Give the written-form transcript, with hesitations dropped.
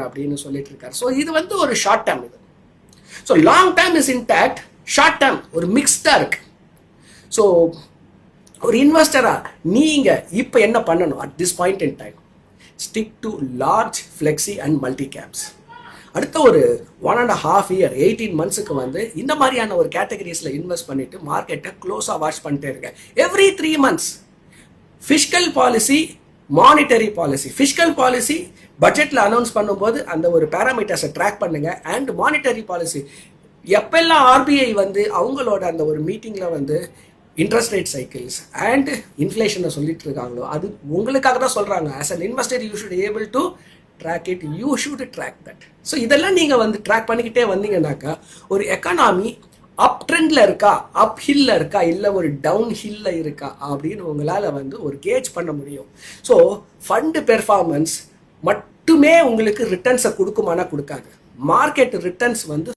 அப்படின்னு சொல்லிட்டு இருக்காரு. ஸோ இது வந்து ஒரு ஷார்ட் டேர்ம். இது so long term is intact, short term ஒரு மிக்ஸ்டாக இருக்கு. ஸோ ஒரு இன்வெஸ்டரா நீங்க இப்போ என்ன பண்ணணும் at this point in time? Stick to large flexi and multi caps. அடுத்த ஒரு 1.5 year 18 months வந்து இந்த மாதிரியான ஒரு கேட்டகரிஸில் இன்வெஸ்ட் பண்ணிட்டு மார்க்கெட்டை க்ளோஸாக வாட்ச் பண்ணிட்டே இருக்கேன். Every 3 months fiscal policy, monetary policy. Fiscal policy பட்ஜெட்டில் அனௌன்ஸ் பண்ணும்போது அந்த ஒரு பேராமீட்டர்ஸை ட்ராக் பண்ணுங்க. அண்ட் மானிட்டரி பாலிசி எப்பெல்லாம் ஆர்பிஐ வந்து அவங்களோட அந்த ஒரு மீட்டிங்கில் வந்து இன்ட்ரெஸ்ட் ரேட் சைக்கிள்ஸ் அண்ட் இன்ஃப்ளேஷனை சொல்லிட்டு இருக்காங்களோ அது உங்களுக்காக தான் சொல்கிறாங்க. As an investor you should able to track it, you should track that. So இதெல்லாம் நீங்கள் வந்து ட்ராக் பண்ணிக்கிட்டே வந்தீங்கன்னாக்கா ஒரு எக்கானாமி அப் ட்ரெண்டில் இருக்கா, அப் ஹில்ல இருக்கா, இல்லை ஒரு டவுன் ஹில்ல இருக்கா அப்படின்னு உங்களால் வந்து ஒரு கேஜ் பண்ண முடியும். ஸோ ஃபண்டு பெர்ஃபார்மன்ஸ் மட்டுமே உங்களுக்கு ரிட்டர்ன்ஸை கொடுக்குமானா கொடுக்காது. மார்க்கெட் ரிட்டர்ன்ஸ் வந்து